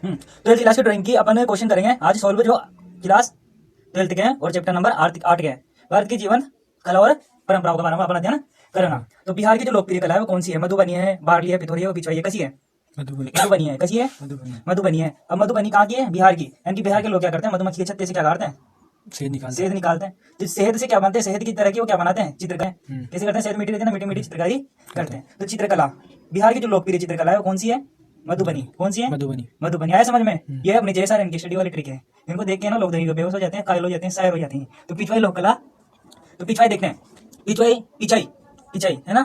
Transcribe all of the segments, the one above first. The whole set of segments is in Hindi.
12th क्लास की ड्राइंग की अपन क्वेश्चन करेंगे आज सॉल्व, जो क्लास 12th के हैं और चैप्टर नंबर 8 के हैं। भारत की जीवन कला और परंपराओं के बारे में अपन अध्ययन करना। तो बिहार की जो लोकप्रिय कला है वो कौन सी है? मधुबनी है, बावली है, पिथौरी है, पिछवाई है, कैसी है? मधुबनी है। कैसी है? मधुबनी है। अब मधुबनी कहाँ की है? बिहार की। यानी कि बिहार के लोग क्या करते हैं? मधुमक्खी के छत्ते से क्या करते हैं? शहद निकालते हैं। तो शहद से क्या बनाते हैं? शहद की तरह की वो क्या बनाते हैं? चित्रकला। कैसे करते हैं? शहद मीठी रहती है ना, मीठी मीठी चित्रकारी करते हैं। तो चित्रकला, बिहार की जो लोकप्रिय चित्रकला है वो कौन सी है? मधुबनी। कौन सी है? मधुबनी। आया समझ में? ये अपने जैसा इनकी स्टडी वाली ट्रिक है। इनको देख के ना लोग बेहोश हो जाते हैं, कायल हो जाते हैं, शायर हो जाते हैं। तो पिछवाई लोक कला, तो पिछवाई देखते हैं। पिछाई है ना।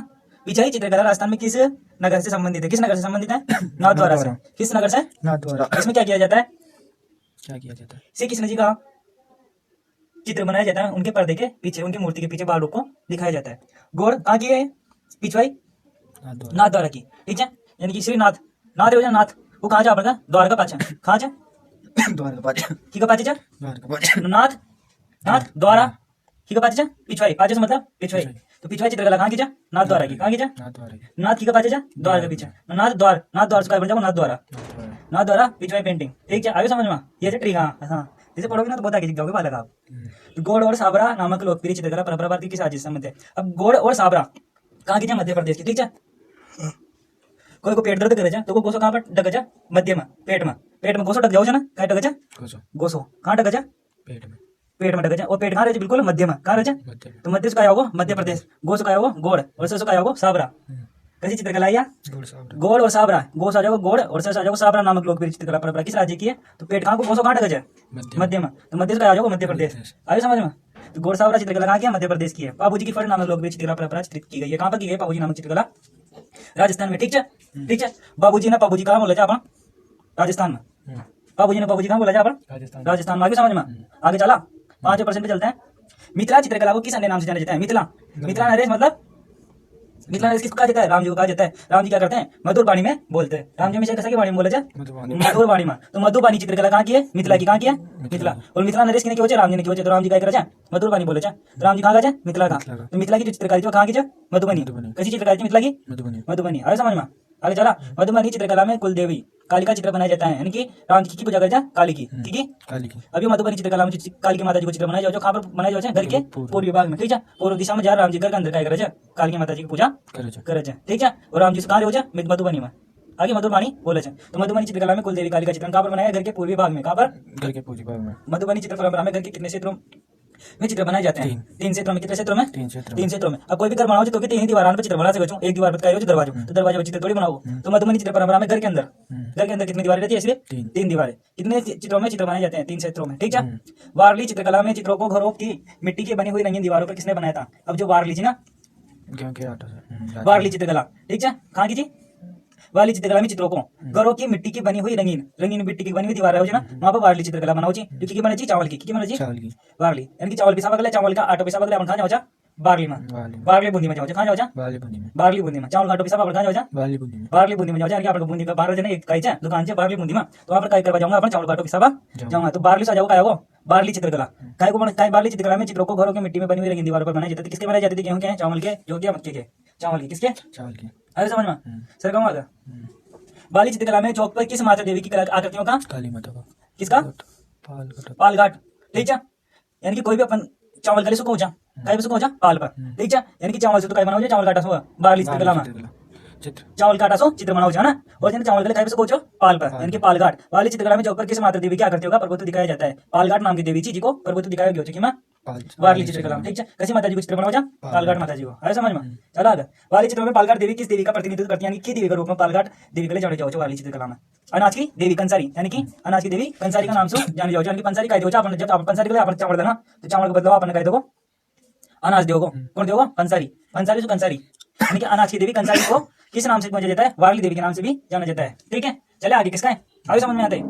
पिछाई चित्रकला राजस्थान में किस नगर से संबंधित है? किस नगर से संबंधित है? नाथद्वारा से। किस नगर से? नाथद्वारा। इसमें क्या किया जाता है? श्री कृष्ण जी का चित्र बनाया जाता है। उनके पर्दे के पीछे, उनकी मूर्ति के पीछे बाल रूप को दिखाया जाता है। गौड़ कहाँ की है? पिछवाई नाथद्वारा की। ठीक है, यानी कि श्री नाथ हो जा, नाथ वो कहाँ जा आपका? द्वार का पाचा। कहाँ जा? द्वार का पाचा। ठीक है, पाचे जा नाथ द्वारा। ठीक है, पाचे जा पिछवाई। पाचे से मतलब पिछवाई। तो पिछवाई चित्रकला कहाँ की जा? नाथद्वारा की। कहाँ की जा? नाथ की का पाचे जा, द्वार के पीछे। नाथ द्वार से बन जाओ, नाथद्वारा पिछवाई पेंटिंग। ठीक है, आगे समझ में? ये ट्रिक। हाँ, जैसे पढ़ोगे ना तो बहुत आगे सीख जाओगे बालक आप। तो गोड़ और साबरा नामक लोकप्रिय चित्रकला परंपरा भारत की किस राज्य से संबंधित है? अब गोड़ और साबरा कहाँ की जा? मध्य प्रदेश की। ठीक है, कोई को पेट दर्द करे जा तो को गोसो कहाँ पर डग जा? मध्य में, पेट में गोसो डग जाओ ना। कहाँ डग जा? गोसो कहाँ डग जा? पेट में डग जा। और पेट कहाँ रहे? बिल्कुल मध्य में। कहाँ रहे जा? तो मध्य से कहा होगा मध्य प्रदेश। गोसो कहा होगा गोड़, और सरसो कहा होगा साबरा। कैसी चित्रकला है? गोड़ और साबरा। गोस आ जाओ गोड़ और सरसो आ जाओ साबरा नामक लोकप्रिय चित्रकला परंपरा किस राज्य की है? तो पेट कहाँ को गोसो कहाँ डग जा? मध्य में। तो मध्य से कहा जाओ मध्य प्रदेश। आगे समझ में? तो गोड़ साबरा चित्रकला कहाँ की है? मध्य प्रदेश की है। बाबूजी की फड़ नामक लोकप्रिय चित्रकला परंपरा चित्रित की गई है। कहाँ पर की गई? बाबूजी नामक चित्रकला राजस्थान में। ठीक है, बाबूजी कहाँ बोला जा अपन? राजस्थान में। बाबूजी कहाँ बोला जा अपन? राजस्थान में। आगे समझ में? आगे चला 5% पे चलते हैं। मिथिला चित्रकला को किस अन्य नाम से जाना जाता है? मिथिला नरेश मतलब मिथिला नरेश किसको कहा जाता है? राम जी को कहा जाता है। राम जी क्या करते हैं? मधुर वाणी में बोलते हैं। राम जी हमेशा कैसा की वाणी में बोला जाए? मधुर वाणी में। तो मधुबानी चित्रकला कहाँ की है? मिथिला की। कहाँ की है? मिथिला। और मिथिला नरेश किसने की? राम जी ने की। तो राम जी क्या करा जाए? मधुर वाणी बोले जाए। तो राम जी कहाँ गए? मिथिला का। तो मिथिला की जो चित्रकारी कहाँ की? मधुबनी। कैसी चित्रकारी? मिथिला की मधुबनी। आगे समझ में? आगे चला। मधुबनी चित्रकला में कुल देवी काली का चित्र बनाया जाता है, यानी कि राम जी की पूजा करे जाए काली की। अभी मधुबनी चित्रकला में काली की माता जी को चित्र बनाया जाओ, कहाँ पर बनाया जाए? घर के पूर्व भाग में। ठीक है, पूर्व दिशा में जा राम जी घर के अंदर क्या करे जाए? काली की माता जी की पूजा करे जाए। ठीक है, और राम जी से कहाँ हो जाए? मधुबनी में। आगे मधुबनी बोले जाए। तो मधुबनी चित्रकला में कुल देवी काली का चित्र कहाँ पर बनाया? घर के पूर्वी भाग में। कहाँ पर? घर के पूर्वी भाग में। मधुबनी चित्र परंपरा में घर के कितने क्षेत्रों में चित्र बनाए जाते हैं? 3 क्षेत्रों में। कितने क्षेत्रों में? 3 क्षेत्रों में। अब कोई भी घर बनाओ तो 3 दीवार पर चित्र बना सकते हो। एक दीवार पर क्या दरवाजा, तो दरवाजे पर चित्र थोड़ी बनाओ। तो मधुबनी चित्र परंपरा में घर के अंदर कितनी दीवारें रहती है? इसलिए 3 दीवारें। कितने चित्रों में चित्र बनाए जाते हैं? 3 क्षेत्रों में। ठीक है, वारली चित्रकला में चित्रों को घरों की मिट्टी की बनी हुई रंगीन दीवारों पर किसने बनाया था? अब जो वारली थी ना, वारली चित्रकला, ठीक है, कहाँ की थी? वाली चित्रकला में चित्रों को घरों की मिट्टी की बनी हुई रंगीन मिट्टी की बनी हुई दीवार है ना, वहां पर वारली चित्रकला बनाओ जी। जो की बने जी? चावल की बने जी? वारली, यानी कि चावल पिसा बगले, चावल का आटा पिसा बगले अपन कहाँ जाओ? बारली में। बारली बूंदी में जाओ। कहाँ जाओ? बारली बूंदी में। चावल का आटा पिसा बगले कहाँ जाओ? बारली बूंदी में जाओ। यानी कि आपको बूंदी का 12 जने एक कहीं दुकान से बारली बूंदी में, तो वहां पर काय करवा जाऊंगा अपन? चावल का आटा पिसा जाऊंगा। तो बारली से जाओ क्या होगा? बारली चित्रकला। काय को काय? बारली चित्रकला में चित्रों को घरों की मिट्टी में बनी हुई रंगीन दीवारों पर बनाए जाते थे। किसके बनाए जाते थे? गेहूं के, चावल के, जो कि मक्के के। चावल के। किसके? चावल के। अरे समझ में? सर कहूँ आगे। बाली चित्रकला में चौक पर किस माता देवी की आकृतियों का? काली माता का। किसका? पालघाट। ठीक है, यानी कि कोई भी अपन चावल गले सुखो जा, काय पे सुखो जा? पाल पर। ठीक है, यानी कि चावल से तो काय बनाओ? चावल काटा सो बाली चित्रकला में चावल काटा सो चित्र बनाओ जाना। और चावल गले काय पे सुखो पाल पर, यानी कि पालघाट। वाली चित्रकला में चौक पर किस माता देवी की आकृतियों का प्रभुत्व दिखाया जाता है? पालघाट नाम की देवी जी को प्रभुत्व दिखाया गया कि मैं वारली चित्रकला। ठीक है, कैसी माता जी को चित्र बनाओ जा? पालघाट माता जी को। अरे समझ में? चला आगे। वाली चित्र में पालघाट देवी किस देवी का प्रतिनिधित्व करती है? यानी कि देवी के रूप में पालघाट देवी के लिए जाने जाओ वारली चित्रकला में। अनाज की देवी कंसारी, यानी कि अनाज की देवी कंसारी का नाम से जाने जाओ। यानी कि पंसारी कह दो अपन, जब आप पंसारी के लिए अपन चावल देना तो चावल के बदलाव अपन कह दो अनाज दोगो। कौन दोगो? पंसारी। पंसारी से कंसारी, यानी कि अनाज की देवी कंसारी को किस नाम से जाना जाता है? वारली देवी के नाम से भी जाना जाता है। ठीक है, चले आगे। किसका है? आगे समझ में आता है।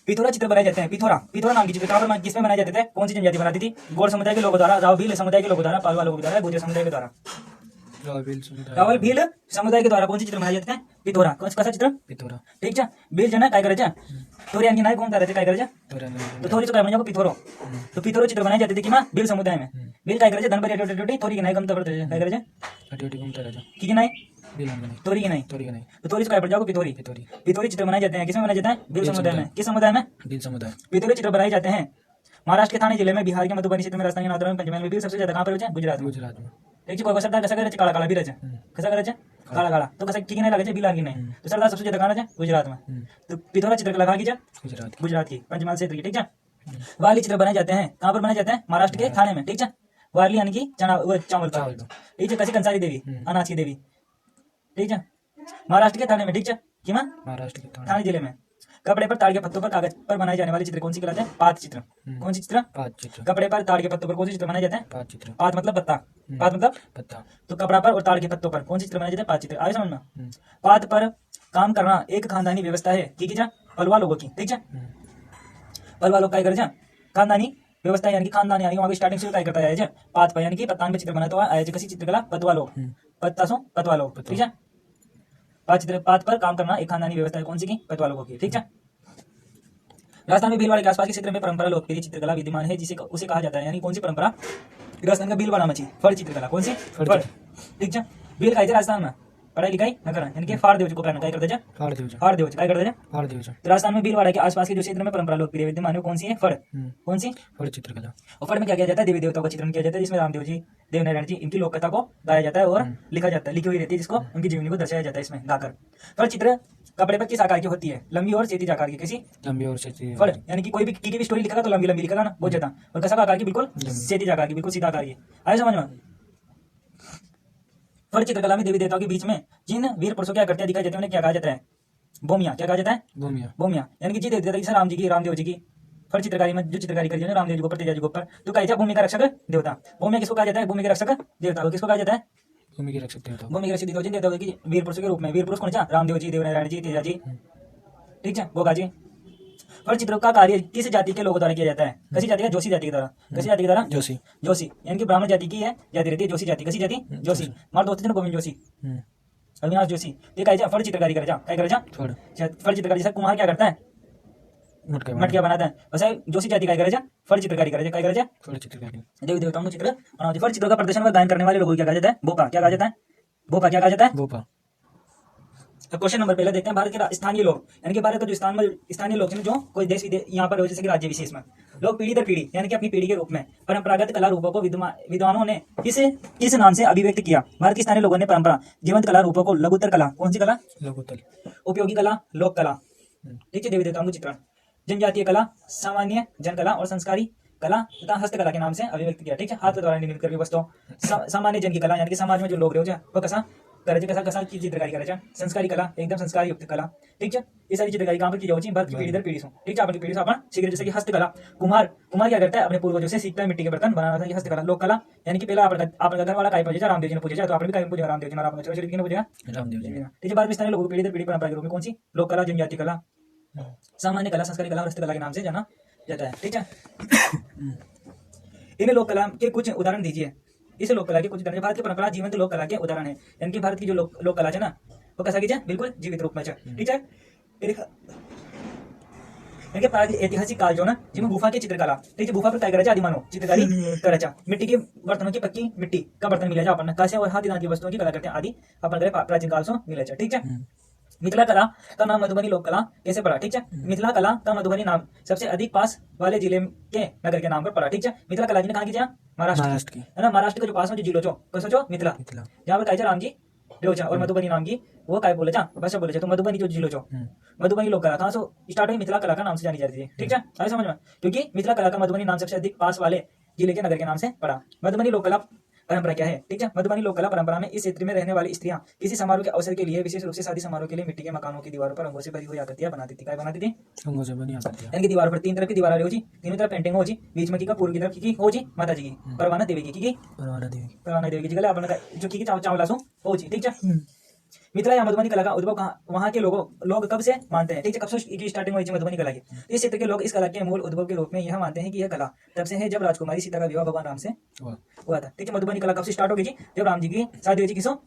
पिथौरा चित्र बनाए जाते हैं। पिथौरा नाम की चित्र कहाँ पर किसमें बनाए जाते थे? कौन सी जनजाति बनाती थी? गौड़ समुदाय के लोगों द्वारा, राव भील समुदाय के लोगों द्वारा, पालवा लोगों द्वारा, गुर्जर समुदाय के द्वारा। रावल भील समुदाय के द्वारा कौन सी चित्र बनाए जाते हैं? पिथौरा। कौन सा चित्र? पिथौरा। ठीक है, भील जन काय करे थोड़ी यानी नाय घूमता रहते काय करे तो थोड़ी तो काय बन पिथौरो। तो पिथौरो चित्र बनाए जाते थे कि मां भील समुदाय में। भील काय करे धन बरी टोटी थोड़ी नाय घूमता पड़ते काय करे की नाय बिलांग नहीं, तोरी की नहीं, तोरी का नहीं, पिथौरी से काय पड़ जाओगे, पिथौरी। पिथौरी, पिथौरी चित्र बनाए जाते हैं, किसमें बनाए जाते हैं? भील भील समुदाय में। समुदाय। किस समुदाय में? भील समुदाय, पिथौरी चित्र बनाए जाते हैं महाराष्ट्र के थाने जिले में, बिहार के मधुबनी क्षेत्र में, राजस्थान के नाथद्वारा में, पंचमहल में भी सबसे ज्यादा कहाँ पर होता है? गुजरात में। गुजरात में, ठीक है, कोई सरदार कैसा करे? काला काला भी रहे, कैसा करे? काला काला। तो कैसा ठीक नहीं लगे? बिलांगी नहीं। तो सरदार सबसे ज्यादा कहाँ रहे? गुजरात में। तो पिथौरा चित्रकला कहाँ की जा? गुजरात, गुजरात की, पंचमहल क्षेत्र की। ठीक है, वारली चित्र बनाए जाते हैं, कहाँ पर बनाए जाते हैं? महाराष्ट्र के थाने में। ठीक है, वारली यानी कि चना, वो चावल का। ठीक है, कैसी? कंसारी देवी, अनाज की देवी। ठीक है, महाराष्ट्र के थाने में। ठीक है, कि महाराष्ट्र के थाने जिले में। कपड़े पर ताड़ के पत्तों पर कागज पर बनाए जाने वाले चित्र कौन सी कहलाते हैं? पात चित्र। कौन सी चित्र? पात चित्र, कपड़े पर ताड़ के पत्तों पर कौन सी चित्र बनाए जाते हैं? पात चित्र, पात मतलब पत्ता, पात मतलब पत्ता, तो कपड़ा पर और ताड़ के पत्तों पर कौन सी चित्र बनाए जाते हैं? पात चित्र। आगे समझ में? पात पर काम करना एक खानदानी व्यवस्था है की जा पलवा लोगों की। ठीक है, पलवा लोग क्या कर जा खानदानी व्यवस्था यानी कि खानदान, यानी वहां स्टार्टिंग से क्या करता है? पात पर यानी कि पत्तान पे चित्र बनाता हुआ आया कसी चित्रकला पतवा लोग, पत्ता सो पतवा लोग। ठीक है, पात चित्र, पात पर काम करना एक खानदानी व्यवस्था है कौन सी की? पतवा लोगों की। ठीक है, राजस्थान में भीलवाड़ा के आसपास के क्षेत्र में परंपरा लोकप्रिय चित्रकला विद्यमान है, जिसे उसे कहा जाता है, यानी कौन सी परंपरा? राजस्थान का भीलवाड़ा मची फड़ चित्रकला। कौन सी? फड़। ठीक है, भील खाई राजस्थान में पढ़ाई लिखाई न करा, यानी कि फाड़ देव को क्या करते जा? फाड़ देव जा, फाड़ देव क्या करते जा? फाड़ देव जा। तो राजस्थान में भीलवाड़ा के आसपास के जो क्षेत्र में परंपरा लोकप्रिय विद्यमान है कौन सी है? फड़। कौन सी? फड़ चित्रकला। और फड़ में क्या किया जाता है? देवी देवताओं का चित्रण किया जाता है, जिसमें रामदेव जी, देवनारायण जी, इनकी लोक कथा को गाया जाता है और लिखा जाता है, लिखी हुई रहती है, जिसको उनकी जीवनी को दर्शाया जाता है इसमें गाकर। फड़ चित्र कपड़े पर किस आकार की होती है? लंबी और क्षैतिज आकार की। कैसी? लंबी और क्षैतिज। फड़ यानी कि कोई भी की भी स्टोरी लिखेगा तो लंबी लंबी लिखेगा ना, बहुत ज्यादा, और कैसा आकार की? बिल्कुल क्षैतिज आकार की, बिल्कुल सीधा आकार की। आए समझ में? फड़ चित्रकला में देवी देवताओं के बीच में जिन वीर पुरुषों क्या करते दिखाई जाते हैं उन्हें क्या कहा जाता है? बोमिया। क्या कहा जाता है? भूमिया, बोमिया यानी कि जी देवी देवता, जैसे राम जी की, रामदेव जी की फड़ चित्रकारी में जो चित्रकारी करी है रामदेव जी को ऊपर, तेजा जी के ऊपर, तो कहा जाता है भूमि का रक्षक देवता। भूमि किसको कहा जाता है? भूमि के रक्षक देवता को किसको कहा जाता है? भूमि के रक्षक देवता, भूमि के रक्षक देवता, जिन देवताओं की वीर पुरुषों के रूप में। वीर पुरुष कौन सा? रामदेव जी, देवनारायण जी, तेजा जी। ठीक है, गोगा जी। फड़ चित्रों का कार्य किस जाति के लोगों द्वारा किया जाता है? कैसी जाति का? जोशी जाति के द्वारा। कैसी जाति के द्वारा? जोशी, जोशी यानी कि ब्राह्मण जाति की है जाति रहती है जोशी जाति। कैसी जाति? जोशी। हमारे दोस्त थे ना गोविंद जोशी, अविनाश जोशी, ये कहे जा फड़ चित्रकारी करे जा, क्या करे जा? फड़, फड़ चित्रकारी। जैसे कुम्हार क्या करता है? मटकिया बनाता है, वैसे जोशी जाति क्या करे जा? फड़ चित्रकारी करे जा। क्या करे जा? फड़ चित्रकारी। देवी देवताओं को चित्र बनाओ। फड़ चित्रों का प्रदर्शन व गायन करने वाले लोगों को क्या कहा जाता है? बोपा। क्या कहा जाता है? बोपा। क्या कहा जाता है? बोपा। अब क्वेश्चन नंबर पहले देखते हैं, भारत के स्थानीय लोग, यानी कि भारत का जो स्थानीय लोग हैं, जो कोई देश विदेश यहाँ पर हो, जैसे कि राज्य विशेष में लोग पीढ़ी दर पीढ़ी यानी कि अपनी पीढ़ी के रूप में परंपरागत कला रूपों को विद्वानों ने किस नाम से अभिव्यक्त किया? भारत के स्थानीय लोगों ने परंपरा जीवंत कला रूपों को लघुत्तर कला, कौन सी कला? लघुत्तल, उपयोगी कला, लोक कला। ठीक है, देवी देवताओं को चित्रण, जनजातीय कला, सामान्य जन कला और संस्कारी कला तथा हस्तकला के नाम से अभिव्यक्त किया। ठीक है, हाथ द्वारा निर्मित करके वस्तुओं। सामान्य जन की कला यानी कि समाज में जो लोग रहे वो कैसा करे, कैसा कैसा की चित्रकारी करे। संस्कारी कला एकदम संस्कार युक्त कला। ठीक है, ये सारी चित्रकारी कहाँ पर की जाती है? भारत की पीढ़ी दर पीढ़ी से। ठीक है, अपनी पीढ़ी से अपन सीख, जैसे कि हस्तकला, कुम्हार क्या करता है? अपने पूर्वजों से सीखता है मिट्टी के बर्तन बनाना था, ये हस्तकला। लोक कला यानी कि पहला आपका घर वाला काय पूजा, रामदेव जी ने पूजा, तो आपने भी काय पूजा? रामदेव जी ने। पूजा रामदेव जी। ठीक है, भारत में स्थानीय लोगों को पीढ़ी दर पीढ़ी परंपरा के रूप में कौन सी? लोक कला, जनजातीय कला, सामान्य कला, संस्कारी कला और हस्तकला के नाम से जाना जाता है। ठीक है, इन लोक कला के कुछ उदाहरण दीजिए। इस लोक कला के कुछ उदाहरण, भारत की परंपरा जीवंत लोक कला के उदाहरण है, यानी कि भारत की जो लोक कला है ना, वो कैसा कीजिए? बिल्कुल जीवित रूप में। ठीक है, ऐतिहासिक काल जो ना, जिसमें गुफा की चित्रकला। ठीक है, गुफा पर क्या करा? आदि मानव चित्रकारी करा। मिट्टी के बर्तनों की, पक्की मिट्टी का बर्तन मिला जा अपन, कैसे और हाथ की वस्तुओं की कला करते हैं आदि अपन करे प्राचीन काल से मिला जा। ठीक है, मिथिला कला का नाम मधुबनी लोक कला कैसे पड़ा? ठीक है, मिथिला कला का मधुबनी नाम सबसे अधिक पास वाले जिले के नगर के नाम पर पड़ा। ठीक है, मिथिला कला जी ने कहा की? महाराष्ट्र की, है ना। महाराष्ट्र के जो पास में जो जिलो चो, कौन सा? मिथिला। जहाँ पर राम जी देवचा और मधुबनी नाम की वो काय बोले भाषा बोले, तो मधुबनी जो जिलो चो, मधुबनी लोक कला कहाँ से स्टार्ट हुई? मिथिला कला का नाम से जानी जाती है। ठीक है, आगे समझ में, क्योंकि मिथिला कला का मधुबनी नाम सबसे अधिक पास वाले जिले के नगर के नाम से पड़ा। मधुबनी लोक कला परंपरा क्या है? ठीक है, मधुबनी लोक कला परंपरा में इस क्षेत्र में रहने वाली स्त्रियां किसी समारोह के अवसर के लिए, विशेष रूप से शादी समारोह के लिए, मिट्टी के मकानों की दीवारों पर रंगों से भरी हुई आकृतियां बनाती थी। क्या बनाती थी? रंगों से बनी आकृतियां। यानी कि दीवार पर तीन तरफ की दीवार हो जी, तीनों तरफ पेंटिंग हो जी, बीच में की का पूर्व की तरफ की हो जी माता जी की, परवाना देवी की, परवाना देवी की गले अपन जो की चावलासो हो जी। ठीक है, मिथिला या मधुबनी कला का उद्भव वहाँ के लोग कब से मानते हैं? ठीक है, कब से की स्टार्टिंग हुई मधुबनी कला की? इस क्षेत्र के लोग इस कला के मूल उद्भव के रूप में यह मानते हैं कि यह कला तब से है जब राजकुमारी सीता का विवाह भगवान राम से हुआ था। ठीक है, मधुबनी कला कब से स्टार्ट होगी जी? जब राम जी की शादी हुई थी, किसो?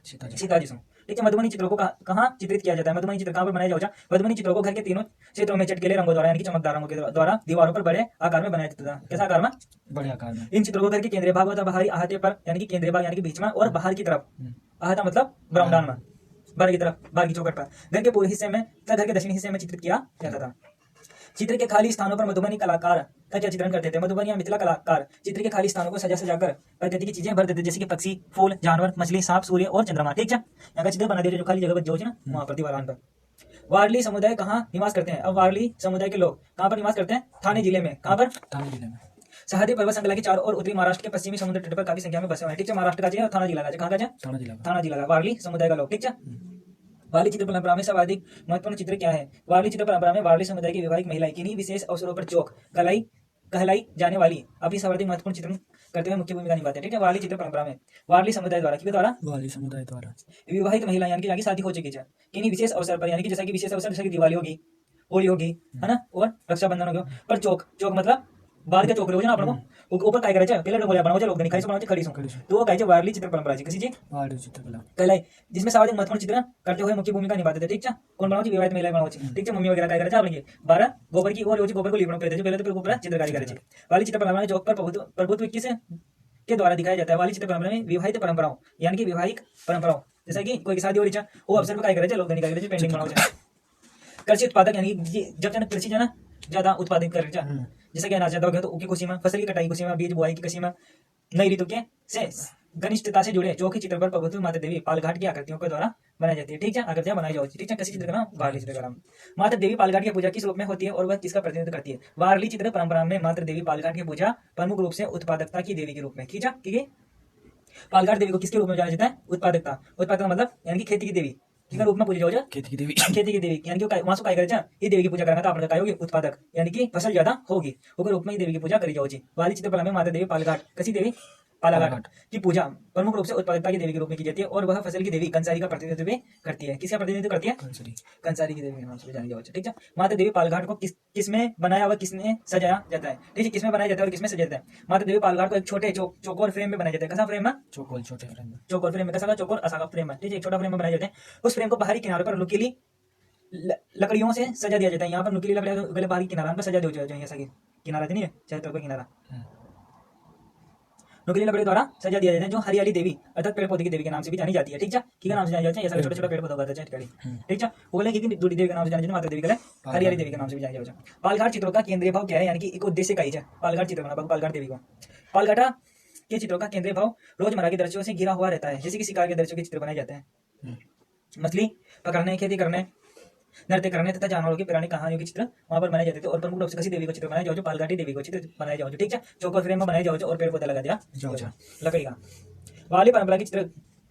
सीता जी। सीता जी सो। ठीक है, मधुबनी चित्रों को कहाँ चित्रित किया जाता है? मधुबनी चित्र कहाँ पर बनाया जाता है? मधुबनी चित्रों को घर के तीनों क्षेत्रों में चटकेले रंगों द्वारा यानी कि चमकदार रंगों के द्वारा दीवारों पर बड़े आकार में बनाया जाता था। कैसा आकार में? बड़े आकार में। इन चित्रों को घर के केंद्रीय भाग तथा बाहरी अहाते पर यानी कि केंद्रीय भाग यानी कि बीच में और बाहर की तरफ, अहाता मतलब बरामदान में, बाहर की तरफ, बाहर की चौखट पर घर के पूर्वी हिस्से में तथा घर के दक्षिणी हिस्से में चित्रित किया जाता था। चित्र के खाली स्थानों पर मधुबनी कलाकार का क्या चित्रण करते थे? मधुबनी या मिथिला कलाकार चित्र के खाली स्थानों को सजा सजाकर प्रकृति की चीजें भर देते, जैसे कि पक्षी, फूल, जानवर, मछली, सांप, सूर्य और चंद्रमा। ठीक है, यहाँ का चित्र बना दिया जो खाली जगह जो है ना वहां पर दीवार पर। वारली समुदाय कहाँ निवास करते हैं? अब वारली समुदाय के लोग कहाँ पर निवास करते हैं? थाने जिले में। कहाँ पर? थाने जिले में। सह्याद्री पर्वत श्रृंखला के चारों और उत्तरी महाराष्ट्र के पश्चिमी समुद्र तट पर काफी संख्या में बसे हुए हैं। ठीक है, महाराष्ट्र का जो थाना जिला का, कहाँ का जो? थाना जिला। थाना जिला का वारली समुदाय का लोग। ठीक है, वारली चित्र परंपरा में सर्वाधिक महत्वपूर्ण चित्र क्या है? वारली चित्र परंपरा में वारली समुदाय की विवाहित महिलाएं किन्हीं विशेष अवसरों पर चौक कहलाई जाने वाली अपनी सर्वाधिक महत्वपूर्ण चित्रण करते हुए मुख्य भूमिका निभाते हैं। ठीक है, वारली चित्र परंपरा में वारली समुदाय द्वारा किसके द्वारा? वाली समुदाय द्वारा विवाहित महिला यानी कि जाकी शादी हो चुकी है किन्हीं विशेष अवसर पर, यानी कि जैसा कि विशेष अवसर जैसे कि दिवाली होगी, होली होगी, है ना, और रक्षाबंधन होगा, पर चौक मतलब बाहर के चौक हो ना अपन को ऊपर काय करे पहले बोला बनाओ लोग नहीं खाई सो बनाओ खड़ी सो, तो वो कहे वारली चित्र परंपरा किसी जी वाली चित्रकला कहलाई, जिसमें सर्वाधिक महत्वपूर्ण चित्रण करते हुए मुख्य भूमिका निभाते थे। ठीक है, कौन बनाओ? विवाहित महिला बनाओ। ठीक है, मम्मी वगैरह काय करे अपने 12 गोबर की और गोबर को लिपणो कहते हैं पहले, तो फिर ऊपर चित्रकारी करे। वाली चित्र परंपरा में चौक पर प्रभुत्व किस के द्वारा दिखाया जाता है? वाली चित्र परंपरा में विवाहित परंपराओं यानी कि विवाहिक परंपराओं, जैसा कि कोई शादी हो रही है वो अवसर पर काय करे लोग नहीं करे पेंटिंग बनाओ। कृषि उत्पादक यानी जब कृषि जो है ना ज्यादा उत्पादित कर जैसे कि अनाज ज्यादा हो गया तो उसकी खुशी में, फसल की कटाई खुशी में, बीज बुआई की खुशी में, नई ऋतु के से घनिष्ठता से जुड़े चौकी चित्र पर प्रभुत्व माता देवी पालघाट की आकृतियों के द्वारा बनाई जाती है। ठीक है, आकृतियां बनाई जाती है। ठीक है, किसी चित्र का नाम वारली चित्रकला। माता देवी पालघाट की पूजा किस रूप में होती है और वह किसका प्रतिनिधित्व करती है? वारली चित्र परंपरा में माता देवी पालघाट की पूजा प्रमुख रूप से उत्पादकता की देवी के रूप में की जाती है। पालघाट देवी को किसके रूप में जाना जाता है? उत्पादकता मतलब यानी कि खेती की देवी के रूप में पूजा जाओ। खेती की देवी यानी कि वहां से काय करे ये देवी की पूजा करना था आपने काय होगी उत्पादक यानी कि फसल ज्यादा होगी उसके रूप में ही देवी की पूजा करी जाओ। वाली चित्रकला में माता देवी पालघाट कसी देवी पालाघाट की पूजा प्रमुख रूप से उत्पादकता की देवी के रूप में की जाती है और वह फसल की देवी कंसारी का प्रतिनिधित्व करती है। किसका प्रतिनिधित्व करती है? कंसारी की देवी के नाम से जानी जाओ। ठीक है, माता देवी पालघाट को किसमें बनाया व किसने सजाया जाता है? ठीक है, किसमें बनाया जाता है और किसमें सजाया जाता है? माता देवी पालघाट को एक छोटे चौकोर फ्रेम में बनाया जाता है। कैसा फ्रेम में? छोटे फ्रेम में। चौकोर फ्रेम में कैसा चौकोर असा फ्रेम है। ठीक है, एक छोटा फ्रेम में बनाया जाता है। उस फ्रेम को बाहरी किनारे पर नुकीली लकड़ियों से सजा दिया जाता है। यहाँ पर नुकीली लकड़ियों पहले बाहरी किनारा पर सजा दिया जाए, जैसा कि किनारा नहीं है चाहे तो किनारा नुकीली लकड़ी द्वारा सजा दिया जाता है, जो हरियाली देवी अर्थात पेड़ पौधे की देवी के नाम से भी जानी जाती है। ठीक है, की नाम से जानी जाती है, ऐसा छोटा छोटा पेड़ पौधा होता है। ठीक है, वो बोले कि दूरी देवी के नाम से जानी जाती है, माता देवी के हरियाली देवी के नाम से भी जानी जाती है। पालघाट चित्रों का केंद्रीय भाव क्या है? यानी कि एक उद्देश्य का ही है पालघाट चित्र बना पालघाट देवी को। पालघाटा के चित्रों का केंद्रीय भाव रोजमर्रा के दृश्यों से घिरा हुआ रहता है, जैसे कि शिकार के दृश्यों के चित्र बनाए जाते हैं, मछली पकड़ने, खेती करने, नृत्य करने तथा जानवरों की पुरानी कहानियों के चित्र वहां पर बनाए जाते थे और प्रमुख रूप से किसी देवी को चित्र बनाए जाओ, पालघाटी देवी को चित्र बनाए जाओ। ठीक है, चौकोर फ्रेम में बनाए जाओ और पेड़ पौधा लगा दिया लकड़ी का। वारली परंपरा के चित्र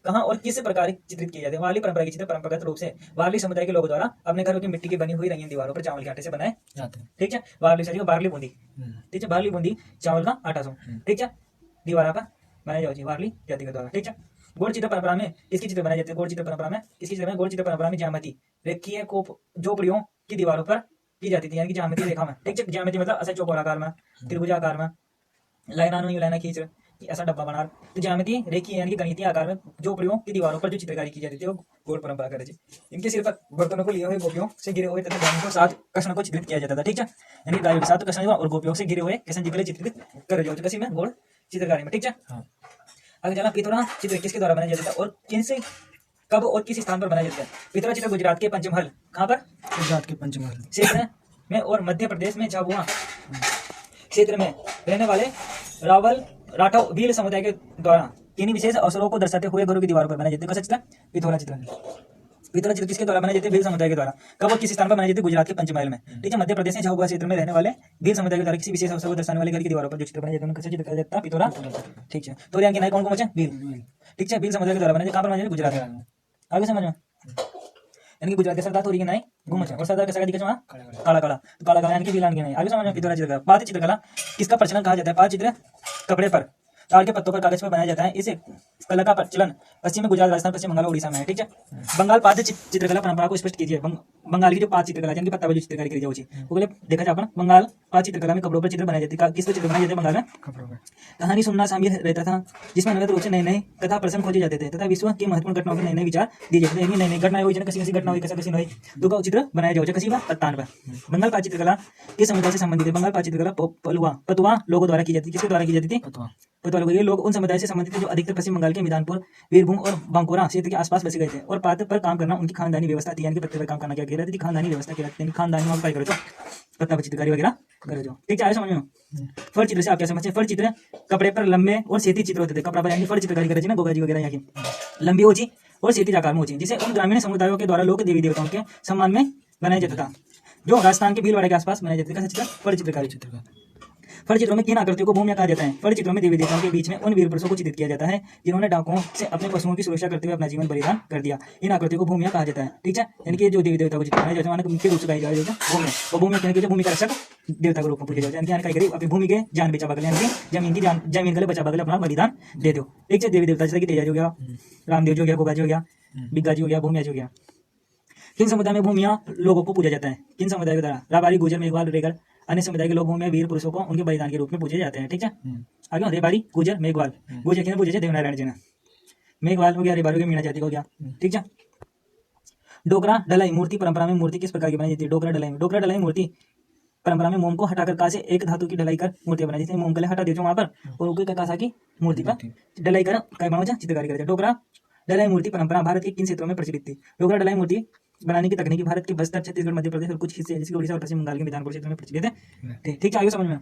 कहाँ और किस प्रकार चित्रित किए जाते हैं? वारली परंपरा के चित्र परंपरागत रूप से वारली समुदाय के लोगों द्वारा अपने घरों की मिट्टी की बनी हुई रंगीन दीवारों पर चावल के आटे से बनाए जाते हैं। ठीक है, वारली बूंदी। ठीक है, बारली बूंदी चावल का आटा सो। ठीक है, दीवार पर बनाए जाओ वारली जाति के द्वारा। ठीक है, गोड़ चित्र परंपरा में किसकी चित्र बनाए जाते हैं? गोड़ चित्र परंपरा में किसकी चित्र? गोड़ चित्र परंपरा में ज्यामिति रेखीय को झोपड़ियों की दीवारों पर की जाती थी, यानी कि ज्यामिति रेखा में। ठीक है, ज्यामिति मतलब ऐसा चौकोराकार में, त्रिभुजाकार में, लाइना खींच ऐसा डब्बा बना, तो ज्यामिति रेखीय यानी कि गणितीय आकार में झोपड़ियों की दीवारों पर जो चित्रकारी की जाती थी वो गोड़ परंपरा कर रही। इनके सिर पर बर्तनों को लिए हुए गोपियों से गिरे हुए तथा गायों को साथ कृष्ण को चित्रित किया जाता था। ठीक है, यानी गायों के साथ कृष्ण और गोपियों से गिरे हुए कृष्ण जी के चित्रित कर रहे किसी में गोड़ चित्रकारी में। ठीक है, आगे चला पिथौरा चित्र किसके द्वारा बनाया जाता है और किनसे कब और किस स्थान पर बनाया जाता है? पिथौरा चित्र गुजरात के पंचमहल, कहाँ पर? गुजरात के पंचमहल क्षेत्र में और मध्य प्रदेश में झाबुआ क्षेत्र में रहने वाले राठौर भील समुदाय के द्वारा किन्हीं विशेष अवसरों को दर्शाते हुए गुरु की दीवारों पर बनाए जाते हैं। कैसा चित्र? पिथौरा चित्र। पिथौरा चित्र किसके द्वारा बनाए जाते हैं? भील समुदाय के द्वारा। कब और किस स्थान पर बनाए जाते हैं? गुजरात के पंचमहल में। ठीक है, मध्य प्रदेश में झाबुआ क्षेत्र में रहने वाले भील समुदाय के द्वारा किसी विशेष अवसर को दर्शाने वाले घर की दीवारों पर जो चित्र बनाए जाते हैं कैसे चित्र जाता है? पिथौरा। ठीक है, तो यहाँ कौन कौन बचे? भील। ठीक है, भील समुदाय के द्वारा बनाए, कहाँ पर बनाए? गुजरात में। आगे समझ में, यानी कि गुजरात के सरदार थोड़ी के नहीं घूम और सरदार कैसा दिखा काला काला, तो काला काला यानी कि बिलान के नहीं। आगे समझ में, पिथौरा चित्रकला। पात्र चित्रकला किसका प्रचलन कहा जाता है? पात्र चित्र कपड़े पर ताड़ के पत्तों पर कागज पर बनाया जाता है। इस कला का प्रचलन पश्चिम में गुजरात, राजस्थान, पश्चिम बंगाल और उड़ीसा में है। ठीक है। बंगाल पाद चित्रकला परंपरा को स्पष्ट कीजिए। बंगाल की जो पाद चित्रकला यानी कि पत्ता पर जो चित्रकारी करी जाती है वो देखा जाए अपन बंगाल पाद चित्रकला में कपड़ों पर चित्र बनाए जाते हैं। किस पर चित्र बनाए जाते हैं बंगाल में? कपड़ों पे। कहानी सुनना शामिल रहता था, जिसमें अनगत रूप से नए नए कथा प्रसंग खोजे जाते थे तथा विश्व की महत्वपूर्ण घटनाओं के नए नए विचार दिए जाते थे। नई नई घटनाएं हुई, कसी कसी घटना हुई, कसी कसी नहीं, तो का चित्र बनाया जाओ कसी बात पत्तान पर। बंगाल पाद चित्रकला किस समुदाय से संबंधित है? बंगाल पाद चित्रकला पतुआ लोगों द्वारा की जाती थी। किसके द्वारा की जाती थी? पतवा। पतवा लोग। ये लोग उन समुदाय से संबंधित थे जो अधिकतर पश्चिम बंगाल के मीदानपुर, वीरभूम और बांकुरा क्षेत्र के आसपास बसे गए थे और पात पर काम करना उनकी खानदानी व्यवस्था थी। यानी कि पत्ते पर काम करना क्या कहलाती थी? खानदानी व्यवस्था कहलाती थी। खानदानी में करो तो पत्ता पर चित्रकारी वगैरह करो जो। ठीक है, समझ में? फल चित्र से आप क्या समझते हैं? फल चित्र कपड़े पर लंबे और सेती चित्र होते थे। कपड़ा पर यानी फल चित्रकारी करे ना, गोगा जी वगैरह यहाँ की लंबी ऊंची और सेती आकार में ऊंची, जिसे उन ग्रामीण समुदायों के द्वारा लोक देवी देवताओं के सम्मान में बनाया जाता था जो राजस्थान के भीलवाड़ा के आसपास बनाया जाता था। फल चित्रकारी। फल चित्रों में किन आकृतियों को भूमिया कहा जाता है? फल चित्रों में देवी देवताओं के बीच में उन वीर पुरुषों को चित्रित किया जाता है जिन्होंने डाकुओं से अपने पशुओं की सुरक्षा करते हुए अपना जीवन बलिदान कर दिया। इन आकृतियों को भूमिया कहा जाता है। ठीक है। यानी कि जो देवी देवता को चित्रित किया जाता है मुख्य रूप से गाई जाए भूमिया, और भूमिया कहने के भूमि का रक्षक देवता के रूप में पूजा जाता है। यानी कि अपनी भूमि के जान बेचा बगल, यानी जमीन की जमीन के लिए बचा बगल अपना बलिदान दे दो। ठीक है। देवी देवता जैसे कि तेजा हो गया, रामदेव जी हो गया, गोगा जी हो गया, बिग्गा जी हो गया, भूमिया जी हो गया। किन समुदाय में भूमिया लोगों को पूजा जाता है? किन समुदाय के द्वारा? राबारी, गुजर, मेघवाल, रेगड़, अन्य समुदाय के लोग भूमिया वीर पुरुषों को उनके बलिदान के रूप में पूजे जाते हैं। ठीक है। आगे रेबारी, गुजर, मेघवाल। गुजर किन्हें पूजे? देवनारायण जी ने। मेघवाल हो गया, रेबारी हो गया, मीणा जाति हो गया। ठीक है। डोकरा डलाई मूर्ति परंपरा में मूर्ति किस प्रकार की बनाई जाती है? डोकरा डलाई मूर्ति परंपरा में मोम को हटाकर का से एक धातु की डलाई कर मूर्ति बनाई जाती है। मोम कले हटा देते वहां पर और उनके कासा की मूर्ति पर डलाई कर चित्रकारी करते। डोकरा डलाई मूर्ति परंपरा भारत के किन क्षेत्रों में प्रचलित थी? डोकरा डलाई मूर्ति बनाने की तकनीकी भारत के बस्तर, छत्तीसगढ़, मध्य प्रदेश और कुछ हिस्से जैसे उड़ीसा और पश्चिम बंगाल के मीदानपुर क्षेत्र में प्रचलित है। ठीक है, आगे समझ में।